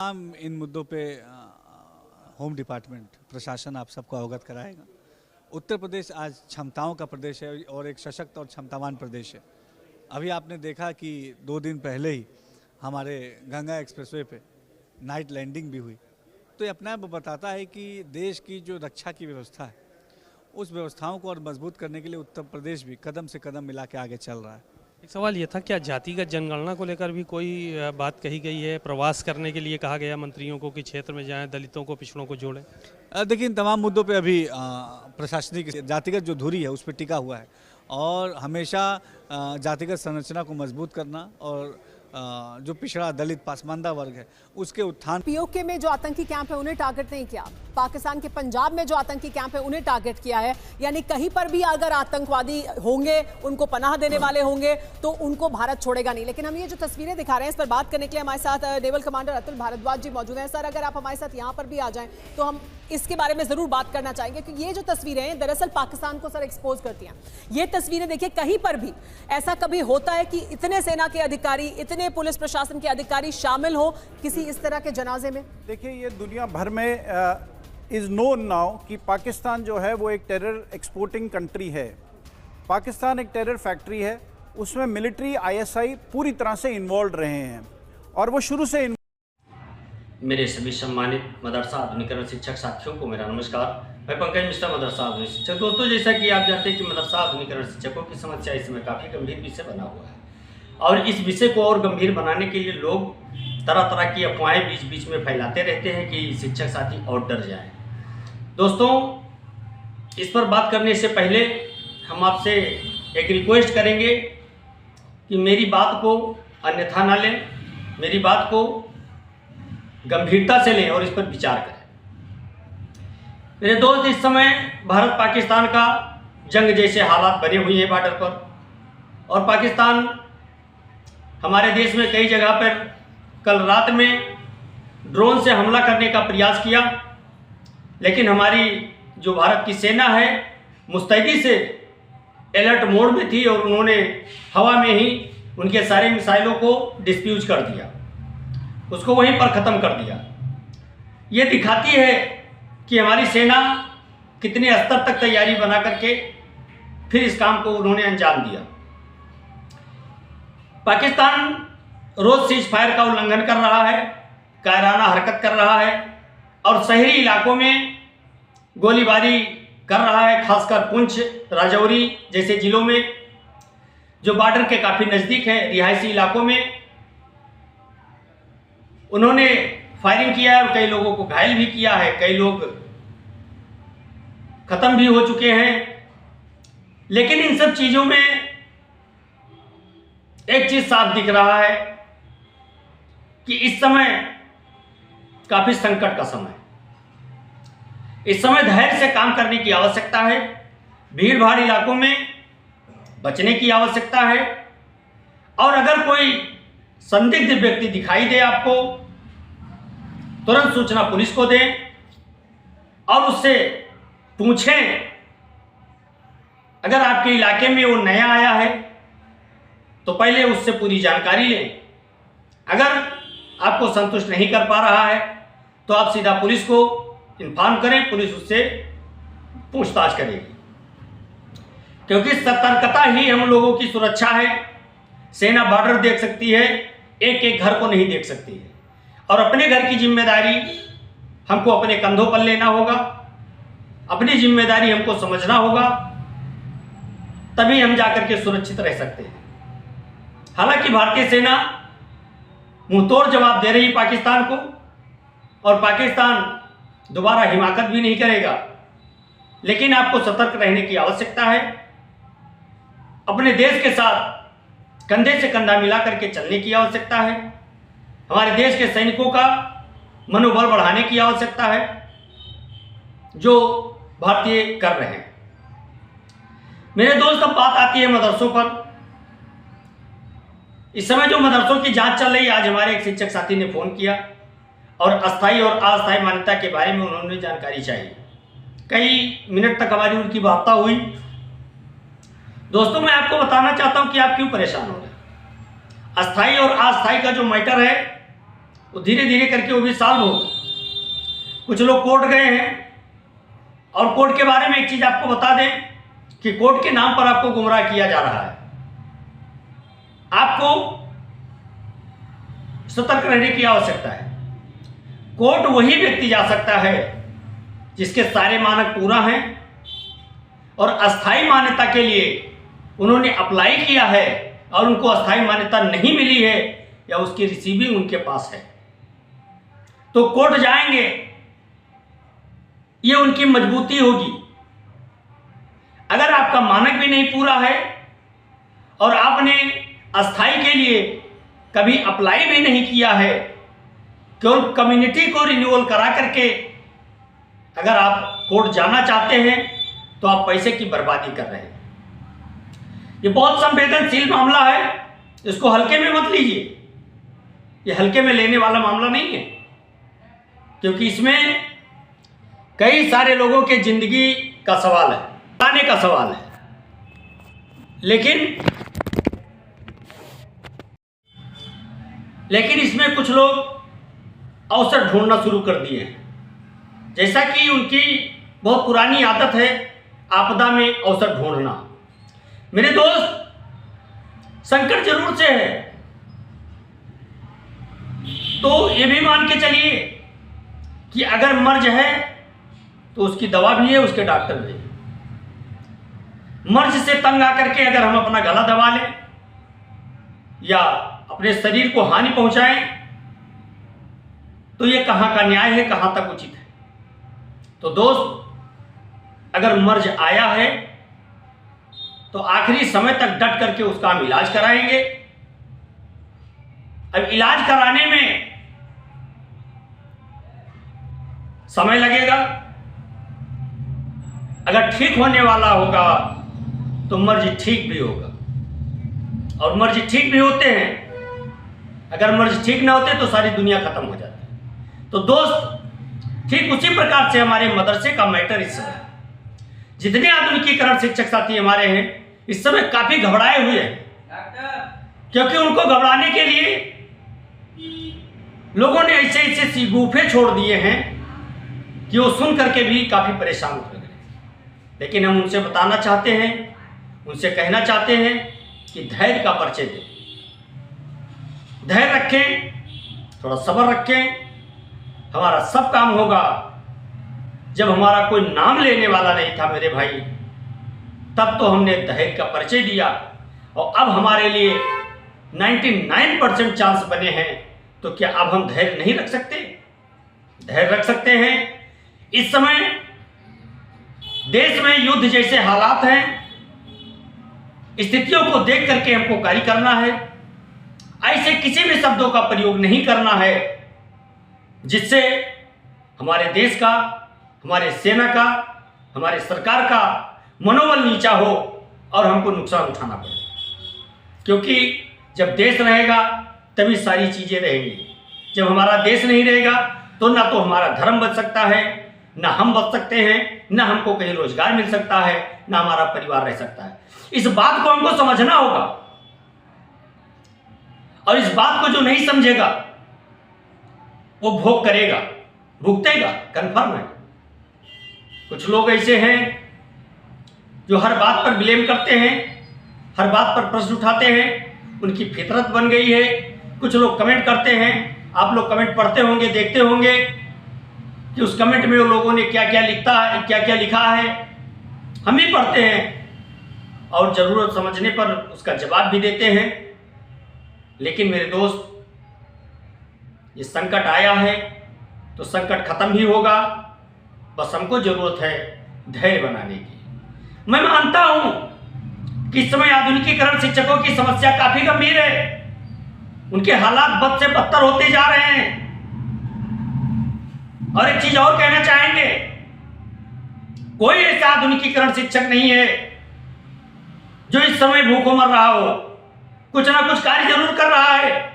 इन मुद्दों पे home department प्रशासन आप सबको अवगत कराएगा। उत्तर प्रदेश आज क्षमताओं का प्रदेश है और एक सशक्त और क्षमतावान प्रदेश है। अभी आपने देखा कि 2 दिन पहले ही हमारे गंगा एक्सप्रेसवे पे नाइट लैंडिंग भी हुई, तो ये अपने आप बताता है कि देश की जो रक्षा की व्यवस्था है उस व्यवस्थाओं को और मजबूत करने के लिए उत्तर प्रदेश भी कदम से कदम मिला के आगे चल रहा है। एक सवाल ये था, क्या जातिगत जनगणना को लेकर भी कोई बात कही गई है? प्रवास करने के लिए कहा गया मंत्रियों को कि क्षेत्र में जाएं, दलितों को, पिछड़ों को जोड़ें। देखिए, इन तमाम मुद्दों पे अभी प्रशासनिक जातिगत जो धुरी है उस पर टिका हुआ है और हमेशा जातिगत संरचना को मजबूत करना और जो पिछड़ा दलित पासमानदा वर्ग है उसके उत्थान। पीओके में जो आतंकी कैंप है उन्हें टारगेट नहीं किया, पाकिस्तान के पंजाब में जो आतंकी कैंप है उन्हें टारगेट किया है। यानी कहीं पर भी अगर आतंकवादी होंगे, उनको पनाह देने वाले होंगे तो उनको भारत छोड़ेगा नहीं। लेकिन हम ये जो तस्वीरें दिखा रहे हैं इस पर बात करने के लिए हमारे साथ नेवल कमांडर अतुल भारद्वाज जी मौजूद हैं। सर, अगर आप हमारे साथ यहाँ पर भी आ जाएं तो हम इसके बारे में जरूर बात करना चाहेंगे, क्योंकि ये जो तस्वीरें हैं दरअसल पाकिस्तान को सर एक्सपोज करती हैं। ये तस्वीरें देखिए, कहीं पर भी ऐसा कभी होता है कि इतने सेना के अधिकारी, इतने पुलिस प्रशासन के अधिकारी शामिल हो किसी इस तरह के जनाजे में? देखिए, ये दुनिया भर में इज नोन नाउ कि पाकिस्तान जो है वो एक टेरर एक्सपोर्टिंग कंट्री है। पाकिस्तान एक टेरर फैक्ट्री है, उसमें मिलिट्री, ISI पूरी तरह से इन्वॉल्व रहे हैं और वो शुरू से। मेरे सभी सम्मानित मदरसा आधुनिकरण शिक्षक साथियों को मेरा नमस्कार। मैं पंकज मिश्रा, मदरसा आधुनिक शिक्षक। दोस्तों, जैसा कि आप जानते हैं कि मदरसा आधुनिकरण शिक्षकों की समस्या इस समय काफ़ी गंभीर विषय बना हुआ है और इस विषय को और गंभीर बनाने के लिए लोग तरह तरह की अफवाहें बीच बीच में फैलाते रहते हैं कि शिक्षक साथी और डर जाएं। दोस्तों, इस पर बात करने से पहले हम आपसे एक रिक्वेस्ट करेंगे कि मेरी बात को अन्यथा ना लें, मेरी बात को गंभीरता से लें और इस पर विचार करें। मेरे दोस्त, इस समय भारत पाकिस्तान का जंग जैसे हालात बने हुए हैं बॉर्डर पर और पाकिस्तान हमारे देश में कई जगह पर कल रात में ड्रोन से हमला करने का प्रयास किया, लेकिन हमारी जो भारत की सेना है मुस्तैदी से अलर्ट मोड में थी और उन्होंने हवा में ही उनके सारे मिसाइलों को डिस्फ्यूज कर दिया, उसको वहीं पर ख़त्म कर दिया। ये दिखाती है कि हमारी सेना कितने स्तर तक तैयारी बना करके फिर इस काम को उन्होंने अंजाम दिया। पाकिस्तान रोज सीज फायर का उल्लंघन कर रहा है, कायराना हरकत कर रहा है और शहरी इलाकों में गोलीबारी कर रहा है, खासकर पुंछ, राजौरी जैसे जिलों में जो बॉर्डर के काफ़ी नज़दीक है, रिहायशी इलाकों में उन्होंने फायरिंग किया है और कई लोगों को घायल भी किया है, कई लोग खत्म भी हो चुके हैं। लेकिन इन सब चीज़ों में एक चीज़ साफ दिख रहा है कि इस समय काफ़ी संकट का समय है। इस समय धैर्य से काम करने की आवश्यकता है, भीड़ भाड़ इलाकों में बचने की आवश्यकता है और अगर कोई संदिग्ध व्यक्ति दिखाई दे आपको, तुरंत सूचना पुलिस को दें और उससे पूछें। अगर आपके इलाके में वो नया आया है तो पहले उससे पूरी जानकारी लें। अगर आपको संतुष्ट नहीं कर पा रहा है तो आप सीधा पुलिस को इन्फॉर्म करें, पुलिस उससे पूछताछ करेगी, क्योंकि सतर्कता ही हम लोगों की सुरक्षा है। सेना बॉर्डर देख सकती है, एक एक घर को नहीं देख सकती है और अपने घर की जिम्मेदारी हमको अपने कंधों पर लेना होगा, अपनी जिम्मेदारी हमको समझना होगा, तभी हम जाकर के सुरक्षित रह सकते हैं। हालांकि भारतीय सेना मुंहतोड़ जवाब दे रही पाकिस्तान को और पाकिस्तान दोबारा हिमाकत भी नहीं करेगा, लेकिन आपको सतर्क रहने की आवश्यकता है। अपने देश के साथ कंधे से कंधा मिला करके चलने की आवश्यकता है। हमारे देश के सैनिकों का मनोबल बढ़ाने की आवश्यकता है जो भारतीय कर रहे हैं। मेरे दोस्त, अब बात आती है मदरसों पर। इस समय जो मदरसों की जांच चल रही है, आज हमारे एक शिक्षक साथी ने फ़ोन किया और अस्थायी और अस्थायी मान्यता के बारे में उन्होंने जानकारी चाहिए। कई मिनट तक हमारी उनकी वार्ता हुई। दोस्तों, मैं आपको बताना चाहता हूं कि आप क्यों परेशान हो रहे हैं। अस्थायी और अस्थायी का जो मैटर है वो धीरे धीरे करके वो भी सॉल्व हो। कुछ लोग कोर्ट गए हैं, और कोर्ट के बारे में एक चीज़ आपको बता दें कि कोर्ट के नाम पर आपको गुमराह किया जा रहा है। आपको सतर्क रहने की आवश्यकता है। कोर्ट वही व्यक्ति जा सकता है जिसके सारे मानक पूरा हैं और अस्थाई मान्यता के लिए उन्होंने अप्लाई किया है और उनको अस्थाई मान्यता नहीं मिली है या उसकी रिसीविंग उनके पास है, तो कोर्ट जाएंगे। ये उनकी मजबूती होगी। अगर आपका मानक भी नहीं पूरा है और आपने अस्थाई के लिए कभी अप्लाई भी नहीं किया है, केवल कम्युनिटी को रिन्यूअल करा करके अगर आप कोर्ट जाना चाहते हैं तो आप पैसे की बर्बादी कर रहे हैं। ये बहुत संवेदनशील मामला है, इसको हल्के में मत लीजिए। ये हल्के में लेने वाला मामला नहीं है, क्योंकि इसमें कई सारे लोगों के जिंदगी का सवाल है, पाने का सवाल है। लेकिन इसमें कुछ लोग अवसर ढूंढना शुरू कर दिए हैं, जैसा कि उनकी बहुत पुरानी आदत है आपदा में अवसर ढूंढना। मेरे दोस्त, संकट जरूर से है, तो ये भी मान के चलिए कि अगर मर्ज है तो उसकी दवा भी है, उसके डॉक्टर भी है। मर्ज से तंग आकर के अगर हम अपना गला दबा लें या अपने शरीर को हानि पहुंचाएं तो ये कहां का न्याय है, कहां तक उचित है। तो दोस्त, अगर मर्ज आया है तो आखिरी समय तक डट करके उसका हम इलाज कराएंगे। अब इलाज कराने में समय लगेगा। अगर ठीक होने वाला होगा तो मर्ज ठीक भी होगा, और मर्ज ठीक भी होते हैं। अगर मर्ज ठीक ना होते तो सारी दुनिया खत्म हो जाती। तो दोस्त, ठीक उसी प्रकार से हमारे मदरसे का मैटर इस समय, जितने आधुनिकीकरण शिक्षक साथी हमारे हैं इस समय काफी घबराए हुए हैं, क्योंकि उनको घबराने के लिए लोगों ने ऐसे ऐसे शिगुफे छोड़ दिए हैं कि वो सुन करके भी काफी परेशान हो गए। लेकिन हम उनसे बताना चाहते हैं, उनसे कहना चाहते हैं कि धैर्य का परिचय दें, धैर्य रखें, थोड़ा सब्र रखें। हमारा सब काम होगा। जब हमारा कोई नाम लेने वाला नहीं था मेरे भाई, तब तो हमने धैर्य का परिचय दिया, और अब हमारे लिए 99% चांस बने हैं, तो क्या अब हम धैर्य नहीं रख सकते? धैर्य रख सकते हैं। इस समय देश में युद्ध जैसे हालात हैं, स्थितियों को देख करके हमको कार्य करना है। ऐसे किसी भी शब्दों का प्रयोग नहीं करना है जिससे हमारे देश का, हमारे सेना का, हमारे सरकार का मनोबल नीचा हो और हमको नुकसान उठाना पड़े। क्योंकि जब देश रहेगा तभी सारी चीजें रहेंगी। जब हमारा देश नहीं रहेगा तो ना तो हमारा धर्म बच सकता है, ना हम बच सकते हैं, ना हमको कहीं रोजगार मिल सकता है, ना हमारा परिवार रह सकता है। इस बात को हमको समझना होगा, और इस बात को जो नहीं समझेगा वो भोग करेगा, भुगतेगा, कन्फर्म है। कुछ लोग ऐसे हैं जो हर बात पर ब्लेम करते हैं, हर बात पर प्रश्न उठाते हैं, उनकी फितरत बन गई है। कुछ लोग कमेंट करते हैं, आप लोग कमेंट पढ़ते होंगे, देखते होंगे कि उस कमेंट में वो लोगों ने क्या क्या लिखा है। हम भी पढ़ते हैं और ज़रूरत समझने पर उसका जवाब भी देते हैं। लेकिन मेरे दोस्त, ये संकट आया है तो संकट खत्म ही होगा। बस हमको ज़रूरत है धैर्य बनाने की। मैं मानता हूं कि इस समय आधुनिकीकरण शिक्षकों की समस्या काफी गंभीर है। उनके हालात बद से बदतर होते जा रहे हैं। और एक चीज और कहना चाहेंगे, कोई ऐसा आधुनिकीकरण शिक्षक नहीं है जो इस समय भूखों मर रहा हो। कुछ ना कुछ कार्य जरूर कर रहा है।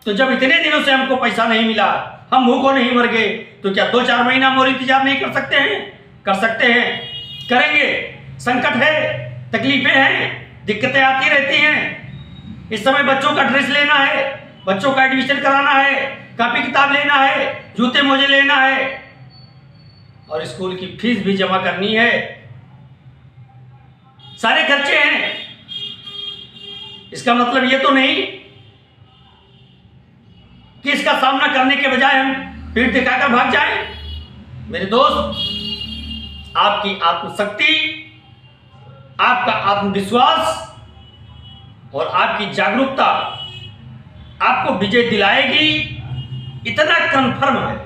तो जब इतने दिनों से हमको पैसा नहीं मिला, हम भूखों नहीं मर गए, तो क्या 2-4 महीना हम और इंतजार नहीं कर सकते हैं? कर सकते हैं, करेंगे। संकट है, तकलीफें हैं, दिक्कतें आती रहती हैं। इस समय बच्चों का ड्रेस लेना है, बच्चों का एडमिशन कराना है, कॉपी किताब लेना है, जूते मोजे लेना है और स्कूल की फीस भी जमा करनी है। सारे खर्चे हैं। इसका मतलब ये तो नहीं कि इसका सामना करने के बजाय हम पीठ दिखाकर भाग जाएं। मेरे दोस्त, आपकी आत्मशक्ति, आपका आत्मविश्वास और आपकी जागरूकता आपको विजय दिलाएगी, इतना कन्फर्म है।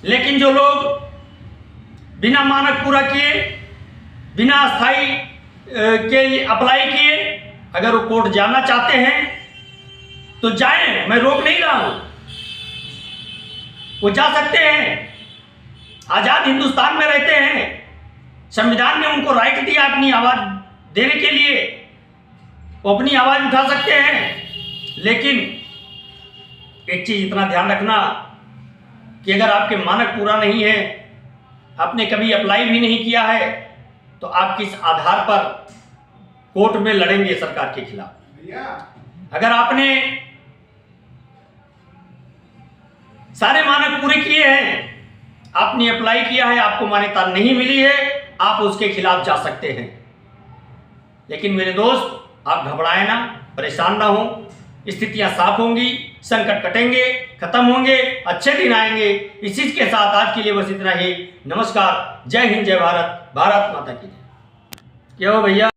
लेकिन जो लोग बिना मानक पूरा किए, बिना अस्थाई के लिए अप्लाई किए, अगर वो कोर्ट जाना चाहते हैं तो जाएं, मैं रोक नहीं रहा हूं, वो जा सकते हैं। आजाद हिंदुस्तान में रहते हैं, संविधान ने उनको राइट दिया अपनी आवाज देने के लिए, वो अपनी आवाज उठा सकते हैं। लेकिन एक चीज इतना ध्यान रखना कि अगर आपके मानक पूरा नहीं है, आपने कभी अप्लाई भी नहीं किया है, तो आप किस आधार पर कोर्ट में लड़ेंगे सरकार के खिलाफ। अगर आपने सारे मानक पूरे किए हैं, आपने अप्लाई किया है, आपको मान्यता नहीं मिली है, आप उसके खिलाफ जा सकते हैं। लेकिन मेरे दोस्त, आप घबराएं ना, परेशान ना हो, स्थितियां साफ होंगी, संकट कटेंगे, खत्म होंगे, अच्छे दिन आएंगे। इसी के साथ आज के लिए बस इतना ही। नमस्कार, जय हिंद, जय भारत, भारत माता की जय। क्या हो भैया।